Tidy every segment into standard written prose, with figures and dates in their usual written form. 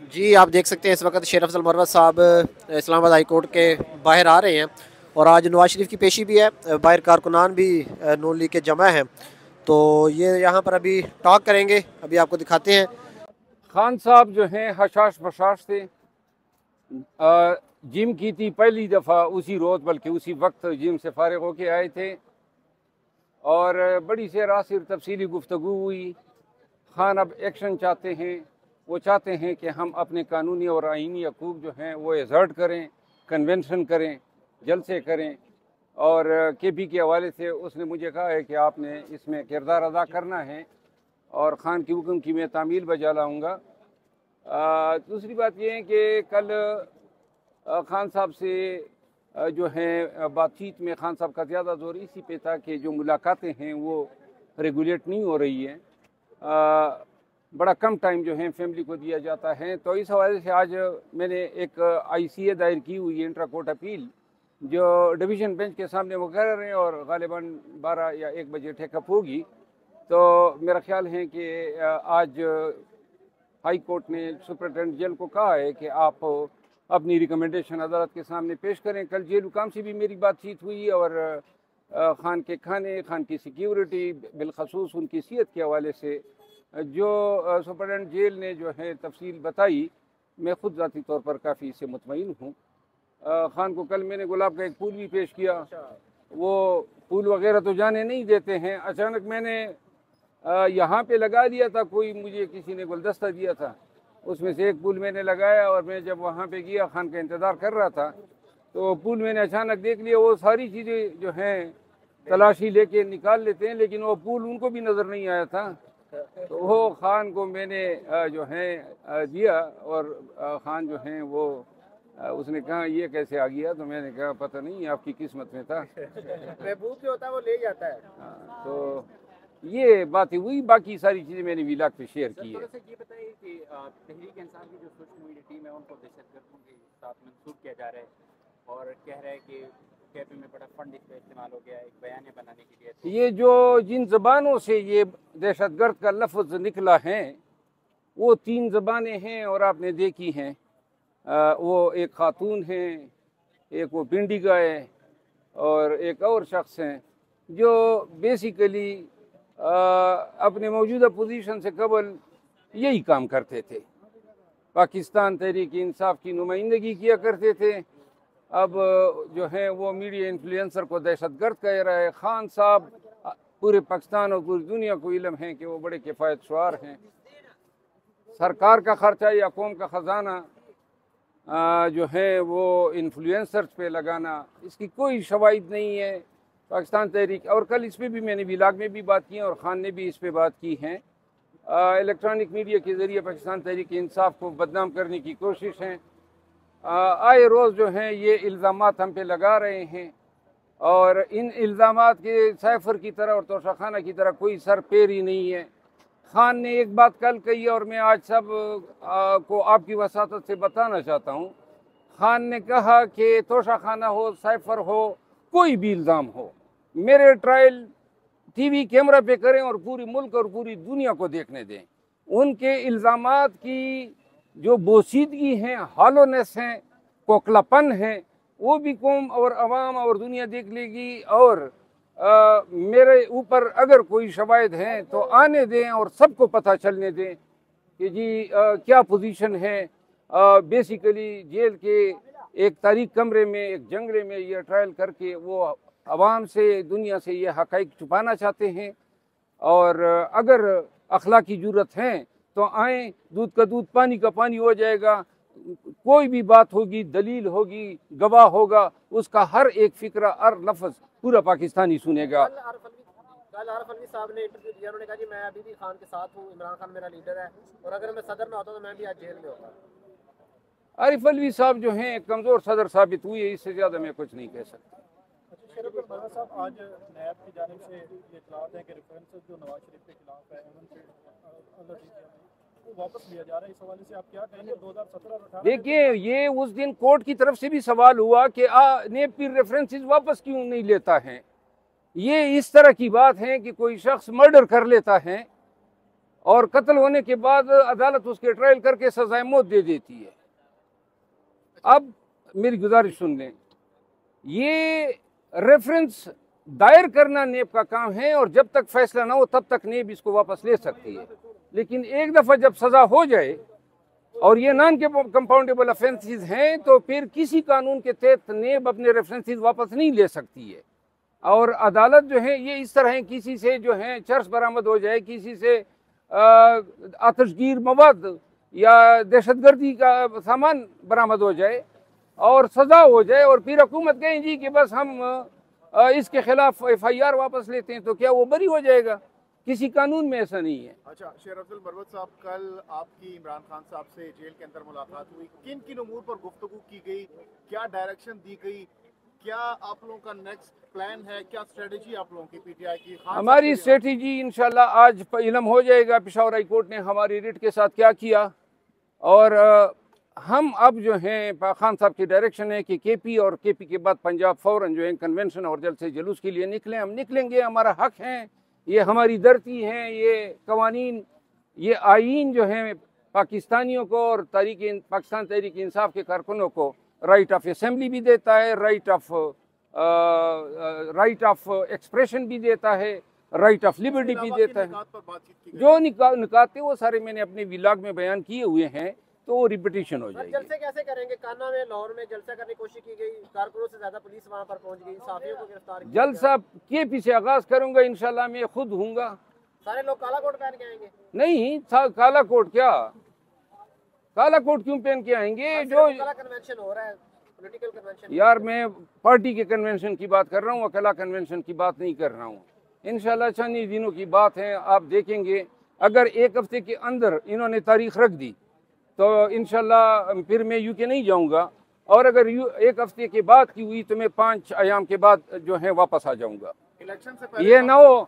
जी, आप देख सकते हैं इस वक्त शेर अफजल मरवत साहब इस्लामाबाद हाई कोर्ट के बाहर आ रहे हैं और आज नवाज शरीफ की पेशी भी है। बाहर कारकुनान भी नून लीग के जमा हैं, तो ये यहाँ पर अभी टॉक करेंगे, अभी आपको दिखाते हैं। खान साहब जो हैं हशाश बशाश थे। जिम की थी पहली दफ़ा उसी रोज़, बल्कि उसी वक्त जिम से फारिग होके आए थे और बड़ी से रासिर तफसीली गुफ्तगू हुई। खान अब एक्शन चाहते हैं। वो चाहते हैं कि हम अपने कानूनी और आइनी हकूक़ जो हैं वो एजर्ट करें, कन्वेंशन करें, जलसे करें। और KP के हवाले से उसने मुझे कहा है कि आपने इसमें किरदार अदा करना है और ख़ान के हुक्म की मैं तामील बजा लाऊँगा। दूसरी बात यह है कि कल खान साहब से जो है बातचीत में खान साहब का ज़्यादा जोर इसी पे था कि जो मुलाकातें हैं वो रेगुलेट नहीं हो रही हैं। बड़ा कम टाइम जो है फैमिली को दिया जाता है। तो इस हवाले से आज मैंने एक ICA दायर की हुई है, इंट्रा कोर्ट अपील, जो डिवीज़न बेंच के सामने मुकर्रर है और गालिबन 12 या 1 बजे टेकअप होगी। तो मेरा ख्याल है कि आज हाई कोर्ट ने सुप्रिटेंडेंट जेल को कहा है कि आप अपनी रिकमेंडेशन अदालत के सामने पेश करें। कल जेल हुकाम से भी मेरी बातचीत हुई और खान के खाने, खान की सिक्योरिटी, बिलखसूस उनकी सेहत के हवाले से जो सुप्रिटेंडेंट जेल ने जो है तफसील बताई, मैं ख़ुद ज़ाती तौर पर काफ़ी इससे मुतमईन हूँ। खान को कल मैंने गुलाब का एक फूल भी पेश किया। वो फूल वगैरह तो जाने नहीं देते हैं। अचानक मैंने यहाँ पे लगा दिया था, कोई मुझे किसी ने गुलदस्ता दिया था, उसमें से एक फूल मैंने लगाया और मैं जब वहाँ पे गया खान का इंतज़ार कर रहा था तो फूल मैंने अचानक देख लिया। वो सारी चीज़ें जो हैं तलाशी लेके निकाल लेते हैं, लेकिन वो फूल उनको भी नज़र नहीं आया था। तो वो खान को मैंने जो है दिया और खान जो हैं वो उसने कहा ये कैसे आ गया, तो मैंने कहा पता नहीं आपकी किस्मत में था। महबूब जो होता है वो ले जाता है। तो ये बातें हुई, बाकी सारी चीज़ें मैंने व्लॉग पे शेयर की है। ये बताइए कि तहरीक इंसाफ की जो सोशल मीडिया टीम है उनको दहशतगर्दों के साथ मंसूब किया जा रहा है और कह रहा है कि KP में बड़ा फंड इस पर इस्तेमाल हो गया है एक बयान बनाने के लिए। तो ये जो जिन ज़बानों से ये दहशतगर्द का लफ्ज़ निकला है वो 3 ज़बानें हैं और आपने देखी हैं। वो एक खातून हैं, एक वो पिंडी का है और एक और शख्स हैं जो बेसिकली अपने मौजूदा पोजीशन से कबल यही काम करते थे, पाकिस्तान तहरीक इंसाफ की नुमाइंदगी किया करते थे। अब जो है वो मीडिया इन्फ्लुएंसर को दहशतगर्द कह रहा है। खान साहब पूरे पाकिस्तान और पूरी दुनिया को इल्म है कि वो बड़े किफ़ायत शुआर हैं। सरकार का खर्चा या कौम का ख़जाना जो है वो इन्फ्लुएंसर्स पे लगाना, इसकी कोई शवाहिद नहीं है। पाकिस्तान तहरीक, और कल इस पर भी मैंने व्लॉग में भी बात की है और ख़ान ने भी इस पर बात की है, इलेक्ट्रॉनिक मीडिया के ज़रिए पाकिस्तान तहरीक इंसाफ को बदनाम करने की कोशिश है। आए रोज़ जो हैं ये इल्ज़ामात हम पे लगा रहे हैं और इन इल्ज़ामात के सैफर की तरह और तोशाखाना की तरह कोई सर पैर ही नहीं है। खान ने एक बात कल कही और मैं आज सब को आपकी वसातत से बताना चाहता हूँ। खान ने कहा कि तोशाखाना हो, सैफर हो, कोई भी इल्ज़ाम हो, मेरे ट्रायल TV कैमरा पे करें और पूरी मुल्क और पूरी दुनिया को देखने दें। उनके इल्ज़ामात की जो बोसीदगी हैं, हॉलोनेस हैं, कोकलापन है, वो भी कौम और अवाम और दुनिया देख लेगी। और मेरे ऊपर अगर कोई शवाहिद हैं तो आने दें और सबको पता चलने दें कि जी क्या पोजीशन है। बेसिकली जेल के एक तारीक कमरे में, एक जंगले में ये ट्रायल करके वो अवाम से, दुनिया से ये हक़ाइक़ छुपाना चाहते हैं। और अगर अखलाकी जुर्रत है तो आएँ, दूध का दूध पानी का पानी हो जाएगा। कोई भी बात होगी, दलील होगी, गवाह होगा, उसका हर एक फ़िक्रा, हर लफ्ज़ पूरा पाकिस्तानी सुनेगा। कल आरिफ अलवी साहब ने इंटरव्यू दिया, उन्होंने कहा जी मैं अभी भी खान के साथ हूँ, इमरान खान मेरा लीडर है और अगर मैं सदर में होता तो मैं भी आज जेल में होता। आरिफ अलवी साहब जो हैं कमज़ोर सदर साबित हुए, इससे ज़्यादा मैं कुछ नहीं कह सकता। शेर अफजल मरवत साहब, आज नैब की जानिब से ये इत्तलात है कि रेफरेंसेस जो नवाज शरीफ के खिलाफ है उनसे वो वापस लिया जा रहा है। इस हवाले से आप क्या कहेंगे? 2017-18 देखिए, ये उस दिन कोर्ट की तरफ से भी सवाल हुआ कि नेब की रेफरेंसेस वापस क्यों नहीं लेता है। ये इस तरह की बात है कि कोई शख्स मर्डर कर लेता है और कत्ल होने के बाद अदालत उसके ट्रायल करके सजाए मौत दे देती है। अब मेरी गुजारिश सुन लें, ये रेफरेंस दायर करना नेब का काम है और जब तक फैसला ना हो तब तक नेब इसको वापस ले सकती है। लेकिन एक दफ़ा जब सज़ा हो जाए और ये नॉन कंपाउंडेबल ऑफेंसेस हैं तो फिर किसी कानून के तहत नेब अपने रेफरेंसेस वापस नहीं ले सकती है। और अदालत जो है ये इस तरह किसी से जो है चर्च बरामद हो जाए, किसी से आतिशगीर मवाद या दहशतगर्दी का सामान बरामद हो जाए और सज़ा हो जाए और फिर हुकूमत कहें जी कि बस हम इसके खिलाफ FIR वापस लेते हैं, तो क्या वो बरी हो जाएगा? किसी कानून में ऐसा नहीं है। अच्छा शेर अफजल मरवत साहब, कल आपकी इमरान खान साहब से जेल के अंदर मुलाकात हुई, किन किन उमूर पर गुफ्तगू की गई, क्या डायरेक्शन दी गई, क्या आप लोगों का नेक्स्ट प्लान है, क्या स्ट्रेटजी आप लोगों की PTI की? हमारी स्ट्रेटजी इंशाल्लाह आज इल्म हो जाएगा पेशावर हाई कोर्ट ने हमारी रिट के साथ क्या किया। और हम अब जो हैं खान साहब की डायरेक्शन है कि KP और KP के बाद पंजाब फ़ौरन जो है कन्वेंशन और जल्द से जुलूस के लिए निकलें। हम निकलेंगे, हमारा हक है, ये हमारी धरती है, ये कवानीन, ये आईन जो है पाकिस्तानियों को और पाकिस्तान तहरीक इंसाफ के कारकुनों को राइट ऑफ असेंबली भी देता है, राइट ऑफ एक्सप्रेशन भी देता है, राइट ऑफ लिबर्टी भी देता है। जो निकाते वो सारे मैंने अपने विलाग में बयान किए हुए हैं, तो वो रिपीटिशन हो जाएगी। जलसे कैसे करेंगे? कान्हा में, लाहौर में जलसा करने की कोशिश की गई, कारकुनों से ज्यादा पुलिस वहां पर पहुंच गई, साफियों को गिरफ्तार किया। जलसा KP से आगाज करूंगा इंशाल्लाह, मैं खुद हूँगा। सारे लोग काला कोट पहन के आएंगे? नहीं, काला कोट क्या, काला कोट क्यों पहन के आएंगे? जो कन्वेंशन हो रहा है, पॉलिटिकल कन्वेंशन। यार मैं पार्टी के कन्वेंशन की बात कर रहा हूँ, अकेला कन्वेंशन की बात नहीं कर रहा हूँ। इंशाल्लाह चंद ही दिनों की बात है, आप देखेंगे। अगर एक हफ्ते के अंदर इन्होंने तारीख रख दी तो इंशाल्लाह फिर मैं UK नहीं जाऊंगा, और अगर एक हफ्ते के बाद की हुई तो मैं 5 अयाम के बाद जो है वापस आ जाऊंगा। इलेक्शन से पहले ये ना हो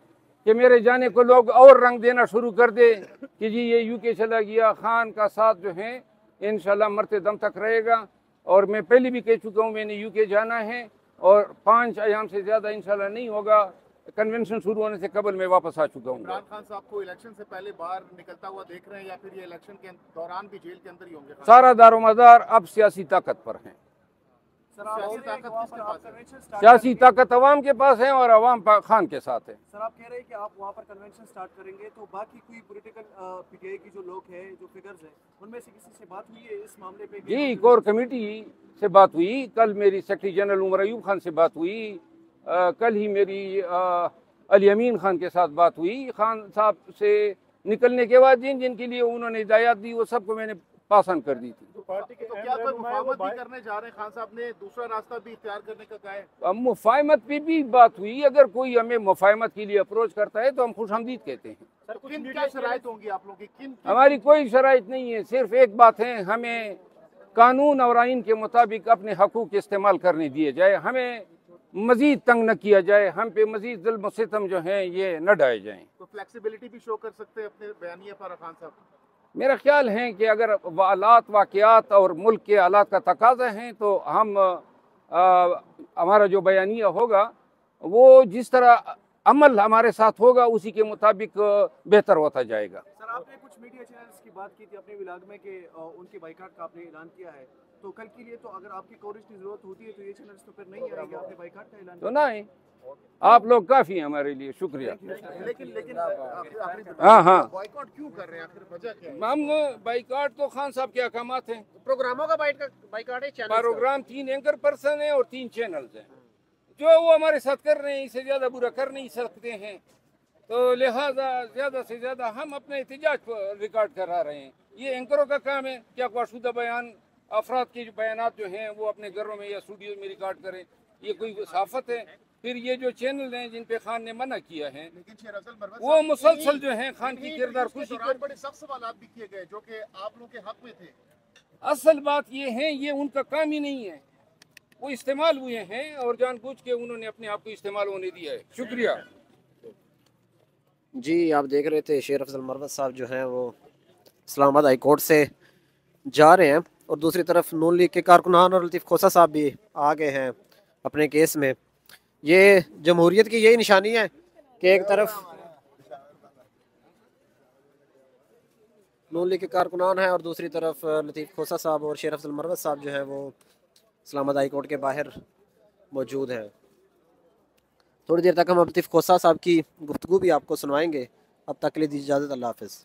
कि मेरे जाने को लोग और रंग देना शुरू कर दे कि जी ये UK चला गया। खान का साथ जो है इंशाल्लाह मरते दम तक रहेगा, और मैं पहले भी कह चुका हूँ मैंने UK जाना है और 5 अयाम से ज़्यादा इंशाल्लाह नहीं होगा। कन्वेंशन शुरू होने से कबल मैं वापस आ चुका हूँ। इमरान खान साहब को इलेक्शन से पहले बाहर निकलता हुआ देख रहे हैं, या फिर ये इलेक्शन के दौरान भी जेल के अंदर ही होंगे? सारा दारोमदार अब सियासी ताकत पर है। सियासी ताकत किसके पास है? सियासी ताकत अवाम के पास है और अवाम खान के साथ है। सर आप कह रहे हैं कि आप वहाँ पर कन्वेंशन स्टार्ट करेंगे, तो बाकी कोई पॉलिटिकल PTI की जो लोग हैं, जो फिगर्स हैं, उनमें से किसी से बात हुई है इस मामले पे? जी, कोर कमेटी से बात हुई, कल मेरी सेक्रेटरी जनरल उमर अयूब खान से बात हुई, कल ही मेरी अली अमीन खान के साथ बात हुई। खान साहब से निकलने के बाद जिन जिन के लिए उन्होंने हिदायत दी वो सबको मैंने पास ऑन कर दी थी। तो पार्टी के क्या कोई मुफाहमत भी करने जा रहे हैं? खान साहब ने दूसरा रास्ता भी इख्तियार करने का कहा है। अब मुफाहमत पे भी बात हुई, अगर कोई हमें मुफाहमत के लिए अप्रोच करता है तो हम खुशआमदीद कहते हैं। सर किन क्या शराइत होंगी आप लोगों की? किन हमारी कोई शराइत नहीं है, सिर्फ एक बात है, हमें कानून और आइन के मुताबिक अपने हकूक इस्तेमाल करने दिए जाए, हमें मजीद तंग न किया जाए, हम पे मजीद जुल्म सितम जो हैं ये न डाले जाएं। तो फ्लेक्सिबिलिटी भी शो कर सकते हैं अपने बयानिए पर खान साहब? मेरा ख्याल है कि अगर हालात वाक़यात और मुल्क के हालात का तकाजा हैं तो हम हमारा जो बयानिया होगा वो जिस तरह अमल हमारे साथ होगा उसी के मुताबिक बेहतर होता जाएगा। सर आपने कुछ मीडिया चैनल्स की बात की थी अपने विलाग में कि उनके बाइकाट का आपने ऐलान किया है, तो कल के लिए तो अगर आपकी कवरेज की जरूरत होती है तो ये चैनल्स तो फिर नहीं आएंगे, आपने बाइकाट का ऐलान तो नहीं, आप लोग काफ़ी हैं हमारे लिए, शुक्रिया। लेकिन हाँ बॉयकॉट क्यों कर रहे हैं, आखिर वजह क्या है? हम बाइकाट तो खान साहब के अहकामात हैं। प्रोग्रामों का बाइकाट है, चैनल प्रोग्राम 3 एंकर पर्सन है और 3 चैनल्स हैं, जो वो हमारे साथ कर रहे हैं इससे ज़्यादा बुरा कर नहीं सकते हैं, तो लिहाजा ज़्यादा से ज़्यादा हम अपने एहतजाज पर रिकॉर्ड करा रहे हैं। ये एंकरों का काम है क्या वाशुदा बयान, अफराद के बयानात जो हैं वो अपने घरों में या स्टूडियो में रिकॉर्ड करें, ये कोई साफत है? फिर ये जो चैनल हैं जिन पे खान ने मना किया है वो मुसलसल जो हैं खान की किरदार खुशी कर बड़े सख्त सवाल भी किए गए जो कि आप लोगों के हक में थे। असल बात ये है ये उनका काम ही नहीं है, वो इस्तेमाल हुए हैं और जानबूझ के उन्होंने अपने आप को इस्तेमाल होने दिया है। शुक्रिया जी। आप देख रहे थे शेर अफजल मरवत साहब जो हैं वो इस्लामाबाद हाई कोर्ट से जा रहे हैं, और दूसरी तरफ नून लीग के कारकुनान और लतीफ़ खोसा साहब भी आ गए हैं अपने केस में। ये जमहूरियत की यही निशानी है कि एक तरफ नून लीग के कारकुनान हैं और दूसरी तरफ लतीफ़ खोसा साहब और शेर अफजल मरवत साहब जो है वो इस्लामाबाद हाई कोर्ट के बाहर मौजूद हैं। थोड़ी देर तक हम लतीफ़ खोसा साहब की गुफ्तगू भी आपको सुनवाएंगे। अब तक के लिए दीजिए इजाज़त। अल्लाह हाफ़िज़।